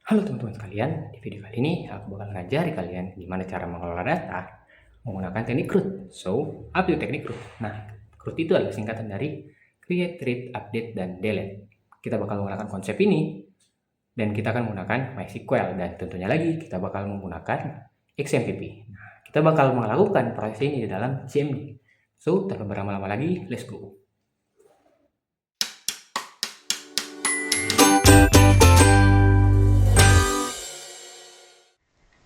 Halo teman-teman sekalian, di video kali ini aku bakal ngajari kalian gimana cara mengelola data menggunakan teknik CRUD. So, apa itu teknik CRUD? Nah, CRUD itu adalah singkatan dari Create, Read, Update, dan Delete. Kita bakal menggunakan konsep ini dan kita akan menggunakan MySQL dan tentunya lagi kita bakal menggunakan XMPP. Nah, kita bakal melakukan proses ini di dalam CMD. So, tanpa berlama-lama lagi, let's go.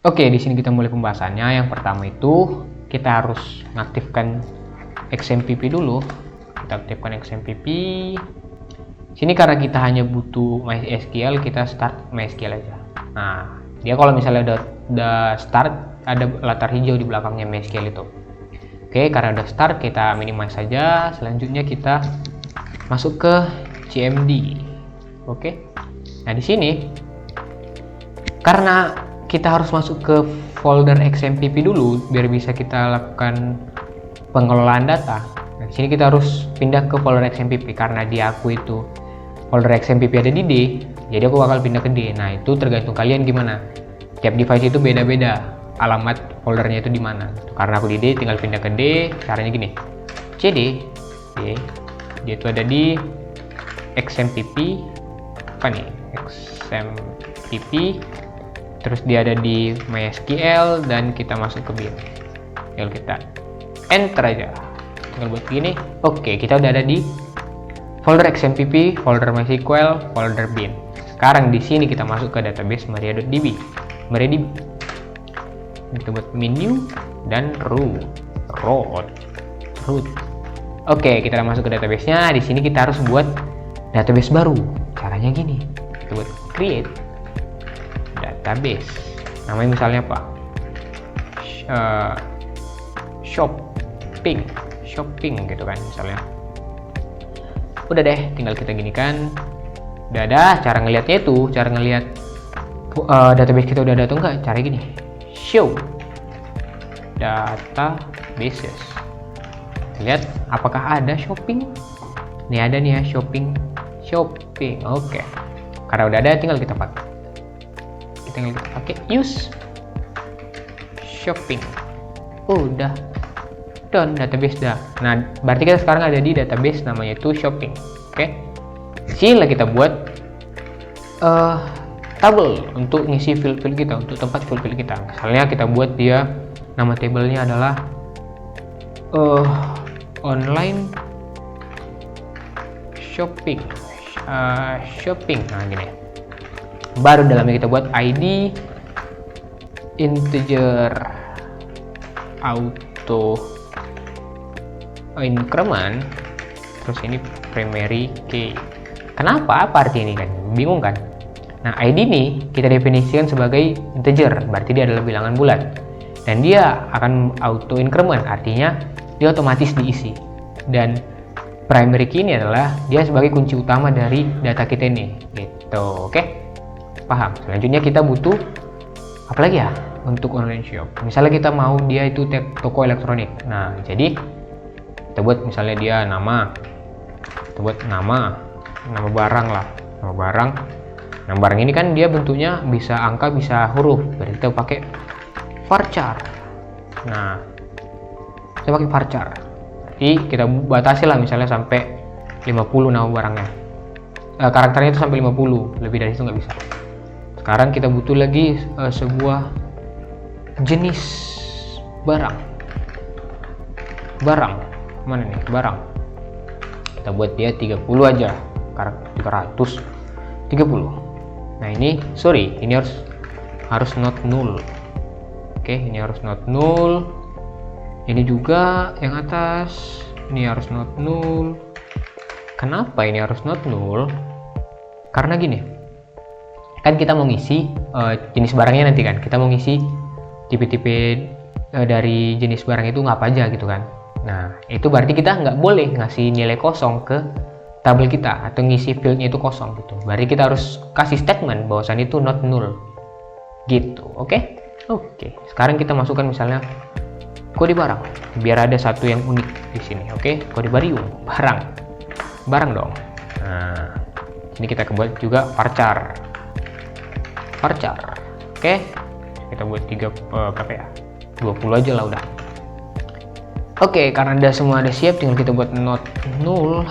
Oke, di sini kita mulai pembahasannya. Yang pertama itu kita harus mengaktifkan XMPP dulu. Kita aktifkan XMPP. Sini karena kita hanya butuh MySQL, kita start MySQL aja. Nah, dia kalau misalnya udah start, ada latar hijau di belakangnya MySQL itu. Oke, karena udah start, kita minimize saja. Selanjutnya kita masuk ke CMD. Oke. Nah, di sini karena kita harus masuk ke folder XMPP dulu biar bisa kita lakukan pengelolaan data. Nah, di sini kita harus pindah ke folder XMPP karena di aku itu folder XMPP ada di D, jadi aku bakal pindah ke D. Nah, itu tergantung kalian gimana. Tiap device itu beda-beda alamat foldernya itu di mana. Karena aku di D, tinggal pindah ke D. Caranya gini. CD D, dia itu ada di XMPP apa nih? XMPP. Terus dia ada di MySQL dan kita masuk ke bin. Tinggal kita enter aja. Tinggal buat gini. Oke, kita udah ada di folder XMPP, folder MySQL, folder bin. Sekarang di sini kita masuk ke database maria.db. MariaDB. Kita buat menu dan root. Oke, kita udah masuk ke database-nya. Di sini kita harus buat database baru. Caranya gini. Kita buat create database, namanya misalnya apa, shopping gitu kan misalnya. Udah deh, tinggal kita gini kan. Udah ada cara ngelihatnya itu, cara ngelihat database kita udah ada atau enggak, cara gini, show databases. Lihat apakah ada shopping. Nih ada nih ya, shopping. Oke, karena udah ada, tinggal kita pakai use shopping. Udah done, database dah. Nah, berarti kita sekarang ada di database namanya itu shopping. Oke, sini kita buat tabel untuk ngisi field kita, untuk tempat field kita. Misalnya kita buat dia, nama tabelnya adalah online shopping. Nah, gini. Baru dalamnya kita buat ID integer auto increment, terus ini primary key. Kenapa? Apa arti ini kan? Bingung kan? Nah, ID ini kita definisikan sebagai integer, berarti dia adalah bilangan bulat dan dia akan auto increment, artinya dia otomatis diisi. Dan primary key ini adalah dia sebagai kunci utama dari data kita ini gitu. Oke? Paham? Selanjutnya kita butuh apa lagi ya untuk online shop. Misalnya kita mau dia itu toko elektronik. Nah, jadi kita buat misalnya dia nama, kita buat nama barang lah, nama barang. Nah, barang ini kan dia bentuknya bisa angka bisa huruf, berarti kita pakai varchar. Nah, kita pakai varchar. Jadi kita batasi lah misalnya sampai 50 nama barangnya. Karakternya itu sampai 50, lebih dari itu nggak bisa. Sekarang kita butuh lagi sebuah jenis barang. Mana nih barang? Kita buat dia 30 aja. 330. Nah, ini ini harus not null. Oke, ini harus not null. Ini juga yang atas ini harus not null. Kenapa ini harus not null? Karena gini. Kan kita mau ngisi jenis barangnya nanti kan, kita mau ngisi tipe-tipe dari jenis barang itu ngapa aja gitu kan. Nah, itu berarti kita nggak boleh ngasih nilai kosong ke tabel kita atau ngisi fieldnya itu kosong gitu. Berarti kita harus kasih statement bahwasan itu not null gitu. Oke, sekarang kita masukkan misalnya kode barang biar ada satu yang unik di sini. Oke, kode barium barang dong. Nah, ini kita buat juga varchar. varchar. Oke, kita buat 3 berapa ya, 20 aja lah udah. Oke, karena semua ada siap, tinggal kita buat not null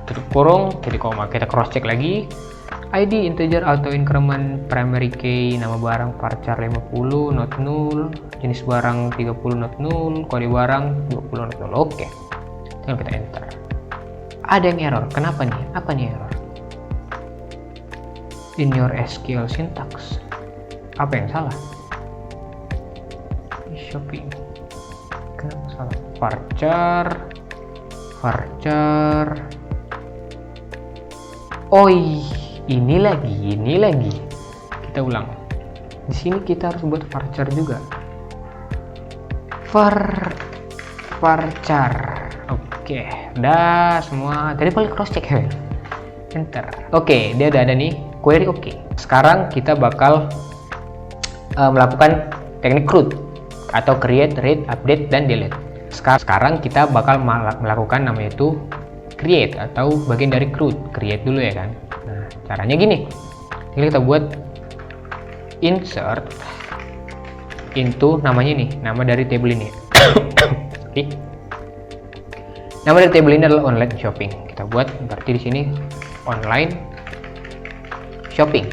tutup kurung titik koma. Kita cross check lagi, ID integer auto increment primary key, nama barang varchar 50 not null, jenis barang 30 not null, kode barang 20 not null. Oke, tinggal kita enter. Ada yang error, kenapa nih? Apa nih error? In your SQL syntax, apa yang salah? Shopping, kenapa salah? Varchar. Oh, ini lagi. Kita ulang. Di sini kita harus buat varchar juga. Varchar. Oke, udah semua. Tadi paling cross check ya. Enter. Oke, dia udah ada nih. Query oke. Sekarang kita bakal melakukan teknik root atau create, read, update, dan delete. Sekarang kita bakal melakukan namanya itu create atau bagian dari root. Create dulu ya kan. Nah, caranya gini. Ini kita buat insert into namanya nih, nama dari table ini. Oke. Nama dari table ini adalah online shopping. Kita buat berarti di sini online shopping.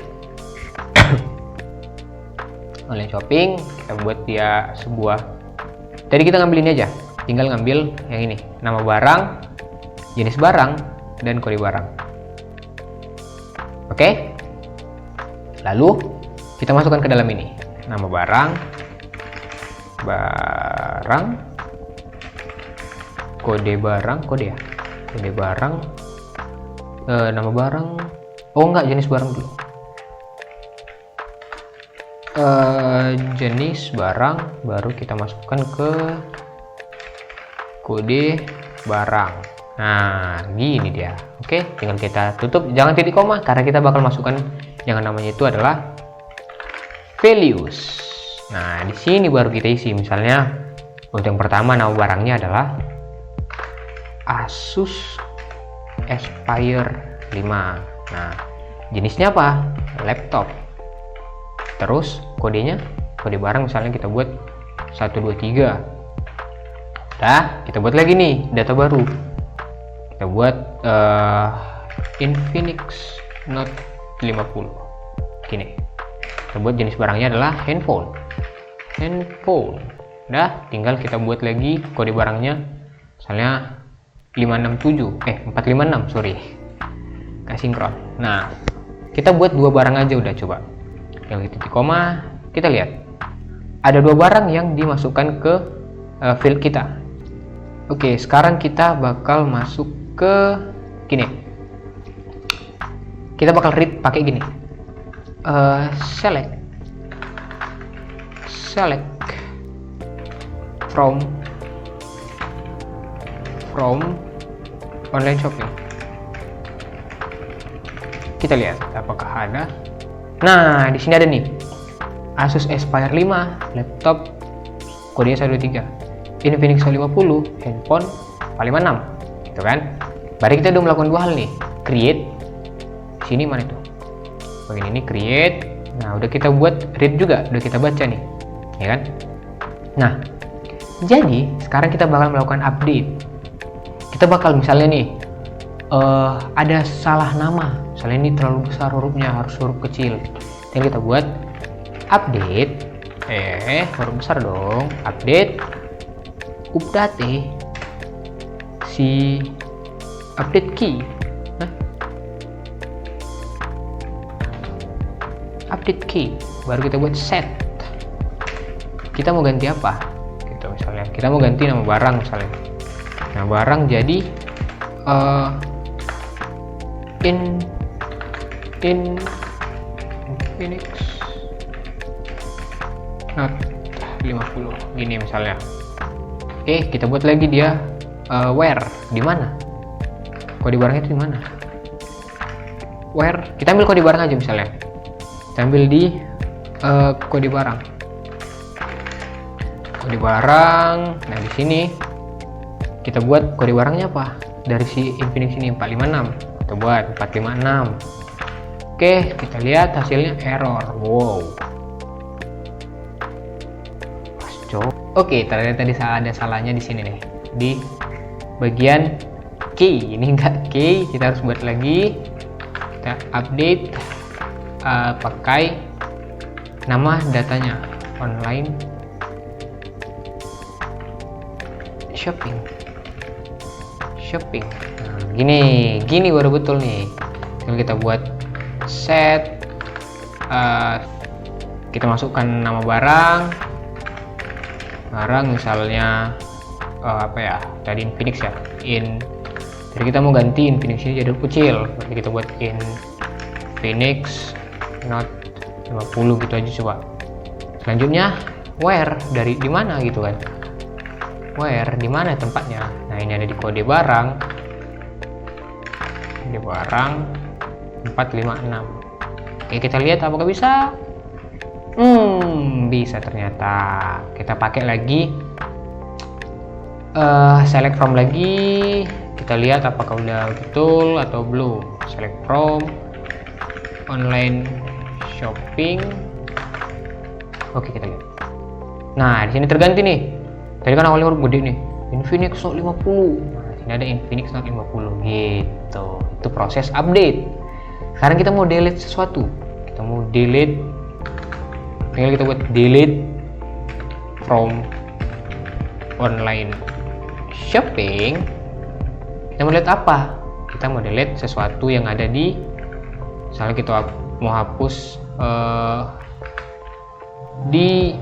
Online shopping, kita buat dia sebuah. Tadi kita ngambil ini aja, tinggal ngambil yang ini, nama barang, jenis barang, dan kode barang. Oke. Lalu kita masukkan ke dalam ini, nama barang, kode barang, nama barang. Oh enggak, jenis barang dulu. Jenis barang, baru kita masukkan ke kode barang. Nah, gini dia. Oke, tinggal kita tutup, jangan titik koma karena kita bakal masukkan yang namanya itu adalah values. Nah, di sini baru kita isi. Misalnya untuk yang pertama, nama barangnya adalah Asus Aspire 5. Nah, jenisnya apa? Laptop. Terus kodenya, kode barang misalnya kita buat 123. Nah, kita buat lagi nih data baru. Kita buat Infinix Note 50. Gini. Kita buat jenis barangnya adalah handphone. Udah, tinggal kita buat lagi kode barangnya misalnya 456, sorry. Gak sinkron. Nah, kita buat 2 barang aja udah, coba. Yang titik koma, kita lihat ada 2 barang yang dimasukkan ke field kita. Oke, sekarang kita bakal masuk ke gini. Kita bakal read pakai gini. Select from online shopping. Kita lihat apakah ada. Nah, di sini ada nih Asus Aspire 5 laptop, kodenya 123, Infinix 50 handphone 56, gitu kan. Berarti kita udah melakukan 2 hal nih, create. Sini mana itu? Bagian ini create. Nah, udah kita buat read juga, udah kita baca nih, ya kan. Nah, jadi sekarang kita bakal melakukan update. Kita bakal misalnya nih ada salah nama, misalnya ini terlalu besar hurufnya, harus huruf kecil. Dan kita buat update, huruf besar dong, update si update key. Update key, baru kita buat set. Kita mau ganti apa? Gitu misalnya, kita mau ganti nama barang misalnya. Nah, barang jadi Infinix Note 50 gini misalnya. Oke, kita buat lagi dia where, di mana? Kode barangnya itu di mana? Where, kita ambil kode barang aja misalnya. Kita ambil di kode barang. Kode barang. Nah, di sini kita buat kode barangnya apa? Dari si Infinix ini 456. Kita buat 456. Oke, kita lihat hasilnya error. Wow. Oke, ternyata tadi ada salahnya di sini nih, di bagian key. Ini enggak key, kita harus buat lagi. Kita update, pakai nama datanya online shopping. Nah, gini baru betul nih. Kalau kita buat set, kita masukkan nama barang misalnya apa ya, tadi Infinix ya, jadi kita mau ganti Infinix ini jadi kecil, berarti kita buat Infinix Note 50 gitu aja coba. Selanjutnya where, dari di mana gitu kan, where di mana tempatnya. Nah, ini ada di kode barang 456. Oke, kita lihat apakah bisa. Bisa ternyata. Kita pakai lagi select from lagi, kita lihat apakah udah betul atau belum. Select from online shopping. Oke, kita lihat. Nah, di sini terganti nih. Tadi kan awalnya baru gede nih, Infinix Note 50. Nah, sini ada Infinix Note 50 gitu. Itu proses update. Sekarang kita mau delete sesuatu. Kita mau delete, tinggal kita buat delete from online shopping. Kita mau delete apa? Kita mau delete sesuatu yang ada di, misalnya kita mau hapus di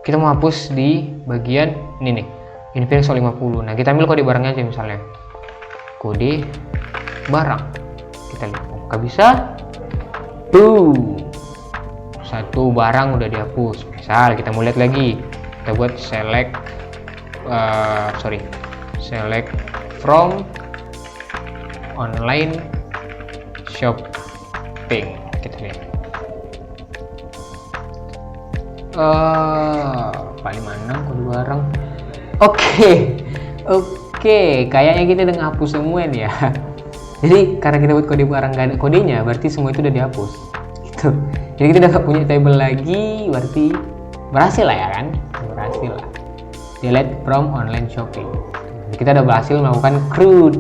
kita mau hapus di bagian ini nih, Infinix Note 50. Nah, kita ambil kode barangnya aja, misalnya kode barang. Kita lihat apakah bisa. Satu barang udah dihapus. Misal kita mau lihat lagi, kita buat select from online shopping. Kita lihat paling mana kode barang. Oke, kayaknya kita udah ngapus semua nih ya. Jadi karena kita buat kode barang gak ada kodenya, berarti semua itu udah dihapus gitu. Jadi kita udah gak punya table lagi, berarti berhasil lah ya kan, berhasil lah. Delete from online shopping. Kita udah berhasil melakukan CRUD.